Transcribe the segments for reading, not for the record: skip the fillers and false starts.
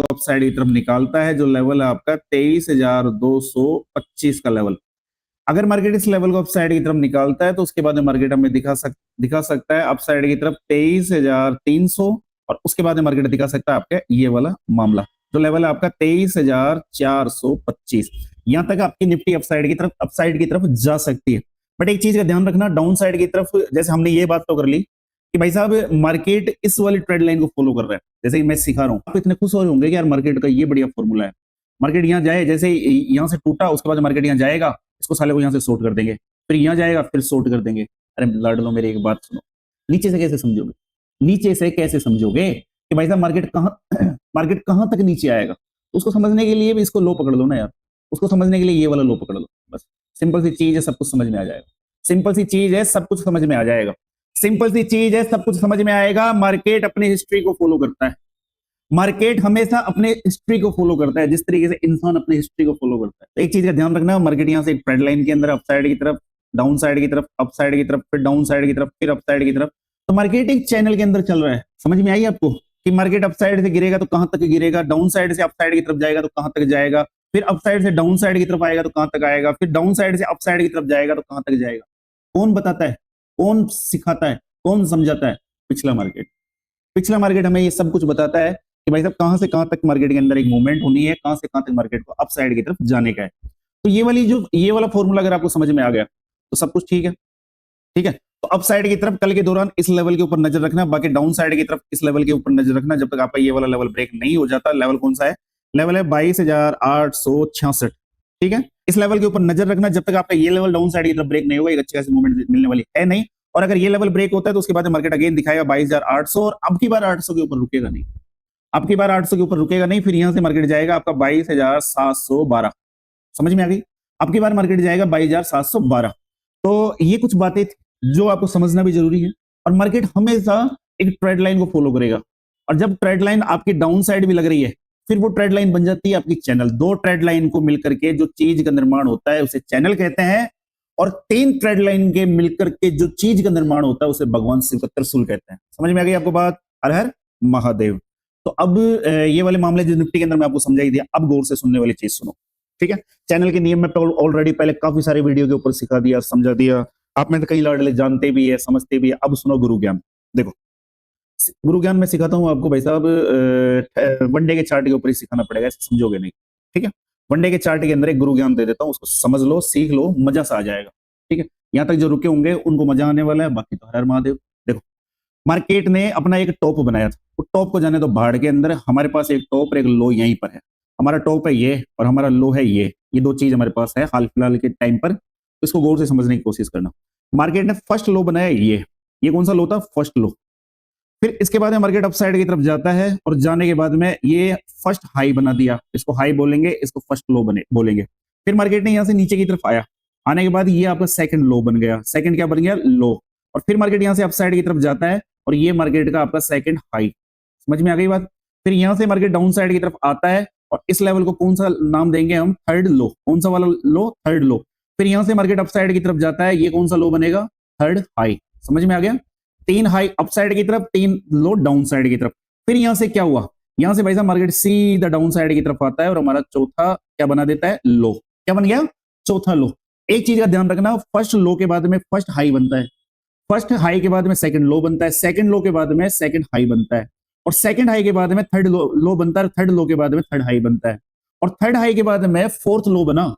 Up side की तरफ निकालता है, जो लेवल है आपका 23,225 का लेवल। अगर मार्केट इस लेवल को अप साइड की तरफ निकालता है तो उसके बाद में मार्केट हमें दिखा सकता है अप साइड की तरफ 23,300, और उसके बाद में मार्केट दिखा सकता है आपके ये वाला मामला, जो लेवल है आपका 23,425। यहां तक आपकी निफ्टी अप साइड की तरफ जा सकती है। बट एक चीज का ध्यान रखना, डाउन साइड की तरफ जैसे हमने ये बात तो कर ली कि भाई साहब मार्केट इस वाली ट्रेंड लाइन को फॉलो कर रहा है, जैसे मैं सिखा रहा हूँ, आप इतने खुश हो रहे होंगे कि यार मार्केट का ये बढ़िया फॉर्मूला है, मार्केट यहाँ जाए, जैसे यहाँ से टूटा उसके बाद मार्केट यहाँ जाएगा, इसको साले को यहाँ से शॉर्ट कर देंगे, फिर यहाँ जाएगा फिर शॉर्ट कर देंगे। अरे लड़ लो, मेरी एक बात सुनो, नीचे से कैसे समझोगे, नीचे से कैसे समझोगे कि भाई साहब मार्केट कहां तक नीचे आएगा? उसको समझने के लिए भी इसको लो पकड़ लो ना यार, उसको समझने के लिए ये वाला लो पकड़ लो, बस सिंपल सी चीज है, सब कुछ समझ में आ जाएगा। सिंपल सी चीज है, सब कुछ समझ में आ जाएगा। सिंपल सी चीज है, सब कुछ समझ में आएगा। मार्केट अपनी हिस्ट्री को फॉलो करता है, मार्केट हमेशा अपने हिस्ट्री को फॉलो करता है, जिस तरीके से इंसान अपनी हिस्ट्री को फॉलो करता है। तो एक चीज का ध्यान रखना, मार्केट यहाँ से एक ट्रेंड लाइन के अंदर अप साइड की तरफ, डाउन साइड की तरफ, अप साइड की तरफ, फिर डाउन साइड की तरफ, फिर अप साइड की तरफ, तो मार्केट एक चैनल के अंदर चल रहा है। समझ में आई आपको कि मार्केट अप साइड से गिरेगा तो कहां तक गिरेगा, डाउन साइड से अप साइड की तरफ जाएगा तो कहां तक जाएगा, फिर अप साइड से डाउन साइड की तरफ आएगा तो कहां तक आएगा, फिर डाउन साइड से अप साइड की तरफ जाएगा तो कहां तक जाएगा। कौन बताता है, कौन सिखाता है, कौन समझाता है? पिछला मार्केट। पिछला मार्केट हमें ये सब कुछ बताता है कि भाई साहब कहां से कहां तक मार्केट के अंदर एक मूवमेंट होनी है, कहां से कहां तक मार्केट को अप साइड की तरफ जाने का है। तो ये वाला फॉर्मूला अगर आपको समझ में आ गया तो सब कुछ ठीक है। ठीक है, तो अप साइड की तरफ कल के दौरान इस लेवल के ऊपर नजर रखना, बाकी डाउन साइड की तरफ इस लेवल के ऊपर नजर रखना, जब तक आपका ये वाला लेवल ब्रेक नहीं हो जाता। लेवल कौन सा है? लेवल है 22,866। ठीक है, इस लेवल के ऊपर नजर रखना जब तक आपका ये लेवल डाउन साइड की तरफ ब्रेक नहीं होगा, एक अच्छी खासी मूवमेंट मिलने वाली है नहीं। और अगर ये लेवल ब्रेक होता है तो उसके बाद मार्केट अगेन दिखाएगा 22,800, और अब की बार 800 के ऊपर रुकेगा नहीं, अब की बार 800 के ऊपर रुकेगा नहीं, फिर यहां से मार्केट जाएगा आपका 22,712। समझ में आ गई? अब की बार मार्केट जाएगा 22,712। तो ये कुछ बातें जो आपको समझना भी जरूरी है। और मार्केट हमेशा एक ट्रेड लाइन को फॉलो करेगा, और जब ट्रेड लाइन आपकी डाउन साइड भी लग रही है, फिर वो ट्रेड लाइन बन जाती है आपकी चैनल। दो ट्रेड लाइन को मिलकर के जो चीज का निर्माण होता है उसे चैनल कहते हैं, और तीन ट्रेड लाइन के मिलकर के जो चीज का निर्माण होता है उसे भगवान शिव का त्रिशूल कहते हैं। समझ में आ गई आपको बात? हर हर महादेव। तो अब ये वाले मामले जो निफ्टी के अंदर मैं आपको समझाई दिया, अब गौर से सुनने वाली चीज सुनो। ठीक है, चैनल के नियम में ऑलरेडी पहले काफी सारे वीडियो के ऊपर सिखा दिया, समझा दिया, आप में तो कई लाडले जानते भी है, समझते भी है। अब सुनो गुरु ज्ञान। देखो, गुरु ज्ञान में सिखाता हूं आपको भाई साहब, वनडे के चार्ट के ऊपर ही सिखाना पड़ेगा, समझोगे नहीं। ठीक है, वनडे के चार्ट के अंदर एक गुरु ज्ञान दे देता हूं, उसको समझ लो, सीख लो, मजा सा आ जाएगा। ठीक है, यहां तक जो रुके होंगे उनको मजा आने वाला है, बाकी तो हर हर महादेव। देखो, मार्केट ने अपना एक टॉप बनाया था, वो टॉप को जाने दो भाड़ के अंदर। हमारे पास एक टॉप और एक लो यहीं पर है। हमारा टॉप है ये और हमारा लो है ये दो चीज हमारे पास है हाल फिलहाल के टाइम पर। तो इसको गौर से समझने की कोशिश करना। मार्केट ने फर्स्ट लो बनाया ये कौन सा लो था? फर्स्ट लो। फिर इसके बाद में मार्केट अप साइड की तरफ जाता है, और जाने के बाद में ये फर्स्ट हाई बना दिया, इसको हाई बोलेंगे, इसको फर्स्ट लो बोलेंगे। फिर मार्केट ने यहां से नीचे की तरफ आया, आने के बाद ये आपका सेकंड लो बन गया। सेकंड क्या बन गया? लो। और फिर मार्केट यहां से अप साइड की तरफ जाता है, और ये मार्केट का आपका सेकंड हाई। समझ में आ गई बात? फिर यहां से मार्केट डाउन साइड की तरफ आता है, और इस लेवल को कौन सा नाम देंगे हम? थर्ड लो। कौन सा वाला लो? थर्ड लो। फिर यहां से मार्केट अप साइड की तरफ जाता है, ये कौन सा लो बनेगा? Third high. समझ में आ गया? तीन हाई अप साइड की तरफ, तीन लो डाउन साइड की तरफ। फिर यहां से क्या हुआ? यहां से भाई साहब मार्केट सीधा डाउन साइड की तरफ आता है, और हमारा चौथा क्या बना देता है? लो। क्या बन गया? चौथा लो। एक चीज का ध्यान रखना, फर्स्ट लो के बाद में फर्स्ट हाई बनता है, फर्स्ट हाई के बाद में सेकंड लो बनता है, सेकंड लो के बाद में सेकंड हाई बनता है, और सेकंड हाई के बाद में थर्ड लो बनता है, थर्ड लो के बाद में थर्ड हाई बनता है, और थर्ड हाई के बाद में फोर्थ लो बना।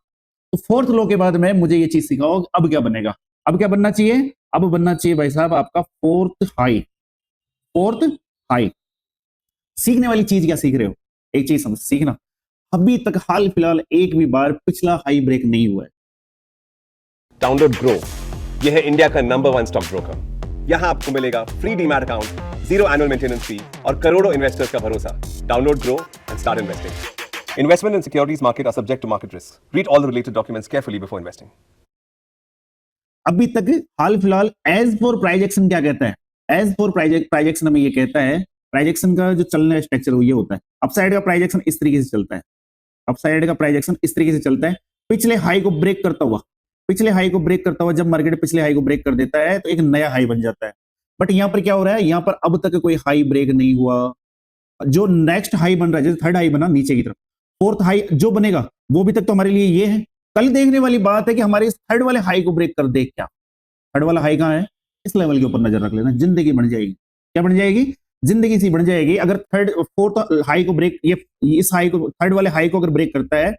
तो फोर्थ लो के बाद में मुझे ये चीज सिखाओ, अब क्या बनेगा? अब क्या बनना चाहिए? अब बनना चाहिए भाई साहब आपका फोर्थ हाई। Fourth high. सीखने वाली चीज क्या सीख रहे हो? एक चीज समझ सीखना, अभी तक हाल फिलहाल एक भी बार पिछला हाई ब्रेक नहीं हुआ है। डाउनलोड ग्रो, यह है इंडिया का नंबर 1 स्टॉक ब्रोकर। यहां आपको मिलेगा free demat account, 0 annual maintenance fee और करोड़ों इन्वेस्टर्स का भरोसा। Download Groww and start investing. Investment in securities market are subject to market risk. Read all the related documents carefully before investing. अभी तक हाल फिलहाल एज फॉर प्राइजेक्शन क्या कहता है? एज फॉर प्राइजेक्शन हमें ये कहता है, प्राइजेक्शन का जो चलने का स्ट्रक्चर ये होता है, अपसाइड का प्राइजेक्शन इस तरीके से चलता है, अपसाइड का प्राइजेक्शन इस तरीके से चलता है, पिछले हाई को ब्रेक करता हुआ, पिछले हाई को ब्रेक करता हुआ, जब मार्केट पिछले हाई को ब्रेक कर देता है तो एक नया हाई बन जाता है। बट यहां पर क्या हो रहा है? यहां पर अब तक कोई हाई ब्रेक नहीं हुआ, जो नेक्स्ट हाई बन रहा है, जैसे थर्ड हाई बना नीचे की तरफ, फोर्थ हाई जो बनेगा वो भी तक तो हमारे लिए ये है। कल देखने वाली बात है कि हमारे इस थर्ड वाले हाई को ब्रेक कर दे क्या। थर्ड वाला हाई कहाँ है, इस लेवल के ऊपर नजर रख लेना, जिंदगी बन जाएगी। क्या बन जाएगी, जिंदगी सी बन जाएगी। अगर थर्ड फोर्थ हाई को ब्रेक, ये इस हाई को, थर्ड वाले हाई को अगर ब्रेक करता है,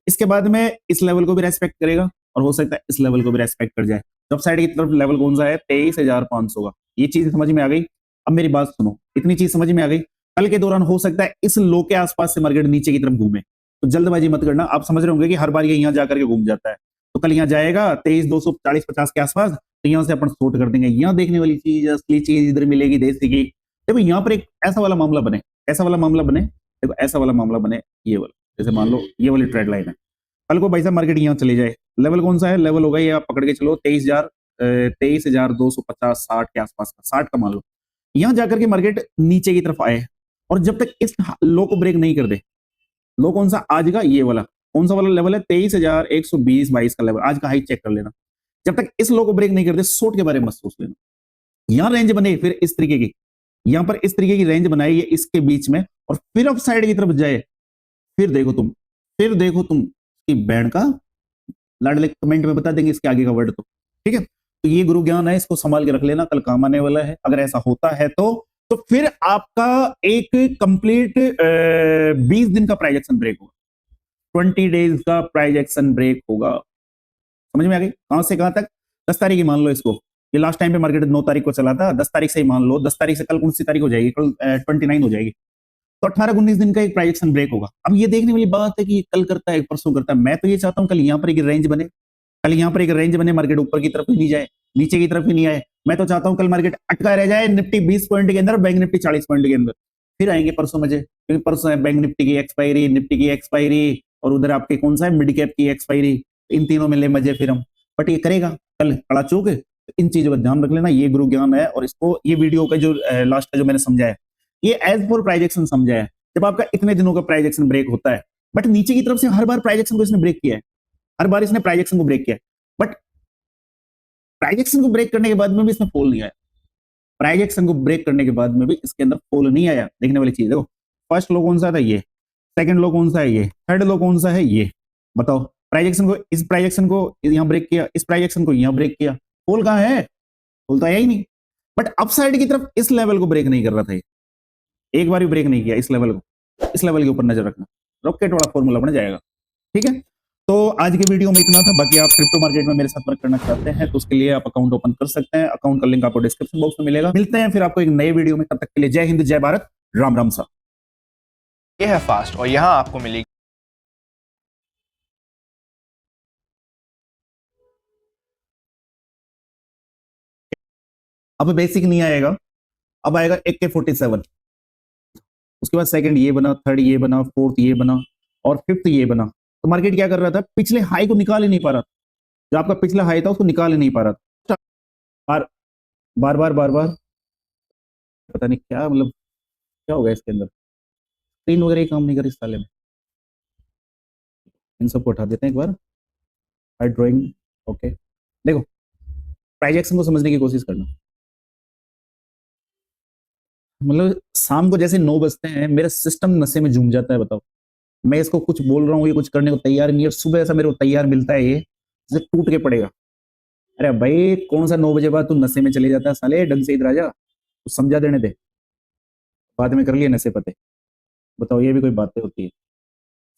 इसके बाद में इस लेवल को भी रेस्पेक्ट करेगा और हो सकता है इस लेवल को भी रेस्पेक्ट कर जाए। तो साइड की तरफ लेवल कौन सा है, 23,500 का। ये चीज समझ में आ गई। अब मेरी बात सुनो, इतनी चीज समझ में आ गई। कल के दौरान हो सकता है इस लो के आसपास से मार्केट नीचे की तरफ घूमे, तो जल्दबाजी मत करना। आप समझ रहे होंगे कि हर बार ये यहाँ जाकर के घूम जाता है, तो कल यहाँ जाएगा 23,240-50 के आसपास, तो यहाँ से अपन शॉर्ट कर देंगे। यहाँ देखने वाली चीज, असली चीज इधर मिलेगी देसी की। देखो यहाँ पर एक ऐसा वाला मामला बने, ऐसा वाला मामला बने, देखो ऐसा वाला मामला बने, ये वाला, जैसे मान लो ये वाली ट्रेड लाइन है। कल को भाई साहब मार्केट यहाँ चले जाए, लेवल कौन सा है, लेवल होगा ये आप पकड़ के चलो 23,250 60 के आसपास का, 60 का मान लो। यहाँ जाकर के मार्केट नीचे की तरफ आए और जब तक इस लो को ब्रेक नहीं कर दे, लो कौन सा आज का, ये वाला कौन सा वाला लेवल है, 23,120-22 का लेवल आज का हाई चेक कर लेना। जब तक इस लो को ब्रेक नहीं कर दे, शॉर्ट के बारे में मत सोच लेना। यहाँ रेंज बने फिर इस तरीके की, यहाँ पर इस तरीके की रेंज बनाई है इसके बीच में, और फिर अप साइड की तरफ जाए, फिर देखो तुम कि बैंड का लाडले कमेंट में बता देंगे इसके आगे का वर्ड, तो ठीक है। तो ये गुरु ज्ञान है, इसको संभाल के रख लेना, कल काम आने वाला है। अगर ऐसा होता है तो फिर आपका एक कंप्लीट 20 दिन का प्राइस एक्शन ब्रेक होगा, 20 डेज का प्राइस एक्शन ब्रेक होगा। समझ में आ गई, कहां से कहां तक, 10 तारीख ही मान लो इसको। ये लास्ट टाइम पे मार्केट 9 तारीख को चला था, 10 तारीख से ही मान लो, 10 तारीख से कल कौन सी तारीख हो जाएगी, कल 29 हो जाएगी, तो 18-19 दिन का एक प्राइस एक्शन ब्रेक होगा। अब ये देखने वाली बात है कि कल करता है परसों करता है। मैं तो ये चाहता हूं कल यहाँ पर एक रेंज बने, कल यहाँ पर एक रेंज बने, मार्केट ऊपर की तरफ ही नहीं जाए, नीचे की तरफ ही नहीं आए। मैं तो चाहता हूं कल मार्केट अटका रह जाए, निफ्टी 20 पॉइंट के अंदर, बैंक निफ्टी 40 पॉइंट के अंदर। फिर आएंगे परसों मजे, क्योंकि परसों है बैंक निफ्टी की एक्सपायरी, निफ्टी की एक्सपायरी, और उधर आपके कौन सा है, मिड कैप की एक्सपायरी। इन तीनों में ले मजे फिर हम, बट ये करेगा कल कड़ा चूक। इन चीजों का ध्यान रख लेना, ये गुरु ज्ञान है। और इसको, ये वीडियो का जो लास्ट का जो मैंने समझाया, ये एज फॉर प्राइस एक्शन समझाया। जब आपका इतने दिनों का प्राइस एक्शन ब्रेक होता है, बट नीचे की तरफ से हर बार प्राइस एक्शन को इसने ब्रेक किया है, हर बार इसने प्राइस एक्शन को ब्रेक किया है, बट प्राइस एक्शन को ब्रेक करने के बाद में भी इसमें फॉल नहीं आया। प्राइस एक्शन को ब्रेक करने के बाद में भी इसके अंदर फॉल नहीं आया। देखने वाली चीज देखो, फर्स्ट लो कौन सा था, ये, सेकंड लो कौन सा है, ये, थर्ड लो कौन सा है, ये। बताओ, प्राइस एक्शन को, इस प्राइस एक्शन को यहां ब्रेक किया, इस प्राइस एक्शन को यहां ब्रेक किया, फॉल कहां है, फॉल तो आया ही नहीं। बट अपसाइड की तरफ इस लेवल को ब्रेक नहीं कर रहा था ये, एक बार भी ब्रेक नहीं किया इस लेवल को। इस लेवल के ऊपर नजर रखना, रॉकेट वाला फॉर्मूला बन जाएगा, ठीक है। तो आज के वीडियो में इतना था। बाकी आप क्रिप्टो मार्केट में मेरे साथ वर्क करना चाहते हैं तो उसके लिए आप अकाउंट ओपन कर सकते हैं, अकाउंट का लिंक आपको डिस्क्रिप्शन बॉक्स में मिलेगा। मिलते हैं फिर आपको एक नए वीडियो में, तब तक के लिए जय हिंद, जय भारत, राम राम सा। ये है फास्ट और यहाँ आपको मिलेगी अब बेसिक नहीं आएगा, अब आएगा AK47, उसके बाद सेकंड ये बना, थर्ड ये बना, फोर्थ ये बना और फिफ्थ ये बना। तो मार्केट क्या कर रहा था, पिछले हाई को निकाल ही नहीं पा रहा, जो आपका पिछला हाई था उसको निकाल ही नहीं पा रहा था। बार बार बार बार बार पता नहीं क्या, मतलब क्या होगा इसके अंदर, स्क्रीन वगैरह ही काम नहीं कर रही इस साले में। इन सबको उठा देते हैं एक बार, हाई ड्राइंग, ओके। देखो, प्राइस एक्शन को समझने की कोशिश करना। मतलब शाम को जैसे 9 बजते हैं, मेरा सिस्टम नशे में झूम जाता है। बताओ, मैं इसको कुछ बोल रहा हूँ, ये कुछ करने को तैयार नहीं है। सुबह ऐसा मेरे को तैयार मिलता है, ये जैसे टूट के पड़ेगा। अरे भाई, कौन सा 9 बजे बाद तू नशे में चले जाता है साले, ढंग से इधर आ जा, तो समझा देने दे, बाद में कर लिए नशे पते। बताओ, ये भी कोई बातें होती है,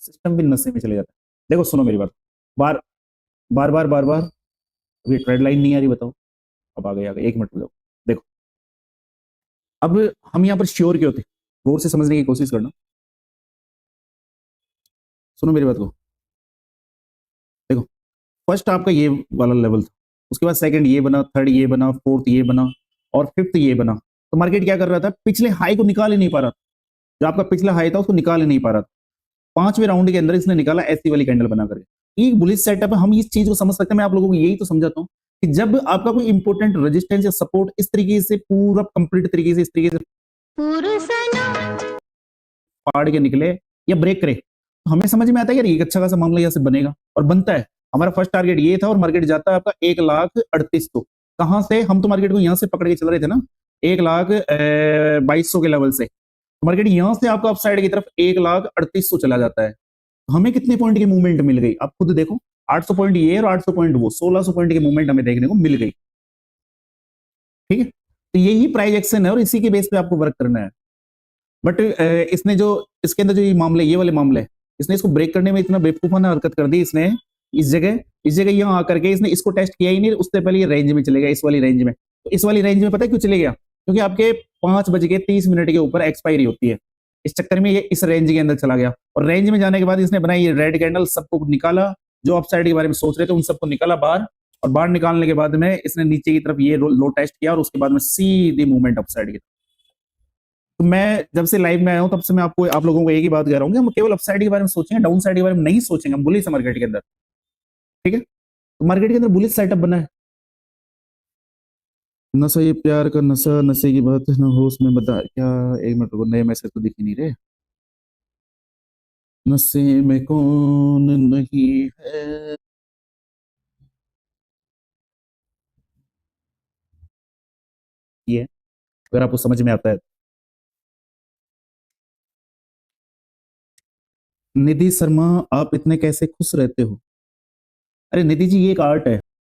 सिस्टम भी नशे में चले जाता है। देखो सुनो मेरी बात, बार बार बार बार बार, अभी ट्रेड लाइन नहीं आ रही, बताओ। अब आ गई, 1 मिनट लो। देखो, अब हम यहाँ पर श्योर क्यों थे, गौर से समझने की कोशिश करना। सुनो मेरी बात को, देखो, फर्स्ट आपका ये वाला लेवल था, उसके बाद सेकंड ये बना, थर्ड ये बना, फोर्थ ये बना और फिफ्थ ये बना। तो मार्केट क्या कर रहा था, पिछले हाई को निकाल ही नहीं पा रहा, जो आपका पिछला हाई था उसको निकाल ही नहीं पा रहा। 5वें राउंड के अंदर इसने निकाला ऐसी वाली कैंडल बना करके। एक बुलिश सेटअप है, हम इस चीज को समझ सकते हैं। मैं आप लोगों को यही तो समझाता हूँ कि जब आपका कोई इंपॉर्टेंट रेजिस्टेंस या सपोर्ट इस तरीके से पूरा कंप्लीट तरीके से, इस तरीके से फाड़ के निकले या ब्रेक करे, तो हमें समझ में आता है यार ये अच्छा खासा मामला यहाँ से बनेगा, और बनता है। हमारा फर्स्ट टारगेट ये था और मार्केट जाता है आपका 1,38,000। तो कहां से, हम तो मार्केट को यहां से पकड़ के चल रहे थे ना, 1,22,000 के लेवल से। मार्केट यहां से आपको अपसाइड की तरफ 1,38,000 चला जाता है, हमें कितने पॉइंट की मूवमेंट मिल गई आप खुद देखो, 800 पॉइंट ये और 800 पॉइंट वो, 1600 पॉइंट की मूवमेंट हमें देखने को मिल गई। ठीक है, तो यही प्राइस एक्शन है और इसी के बेस पे आपको वर्क करना है। बट इसने जो इसके अंदर जो ये मामले, ये वाले मामले, इसने इसको ब्रेक करने में इतना बेवकूफाना हरकत कर दी इसने, इस जगह यहाँ आकर के इसने इसको टेस्ट किया ही नहीं, उससे पहले ये रेंज में चलेगा, इस वाली रेंज में। तो इस वाली रेंज में पता है क्यों चले गया, क्योंकि आपके 5:30 के ऊपर एक्सपायरी होती है, इस चक्कर में ये इस रेंज के अंदर चला गया, और रेंज में जाने के बाद इसने बनाई ये रेड कैंडल, सबको निकाला, जो अपसाइड के बारे में सोच रहे थे उन सबको निकाला बाहर, और बाहर निकालने के बाद में इसने नीचे की तरफ ये लो टेस्ट किया और उसके बाद में सीधी मूवमेंट अपसाइड की। तो मैं जब से लाइव में आया हूं तब से मैं आपको, आप लोगों को एक ही बात कह रहा हूँ कि हम केवल अपसाइड के बारे में सोचेंगे, डाउन साइड के बारे में नहीं सोचेंगे, हम बुलिश मार्केट के अंदर। ठीक है, तो मार्केट के अंदर बुलिश सेटअप बना है। नशा ये प्यार का नशा, नशे की बात न हो उसमें बता क्या, एक मिनट रुको, नए मैसेज तो दिख ही नहीं रहे। नशे में कौन नहीं है, ये अगर आपको समझ में आता है। निधि शर्मा, आप इतने कैसे खुश रहते हो? अरे निधि जी, ये एक आर्ट है,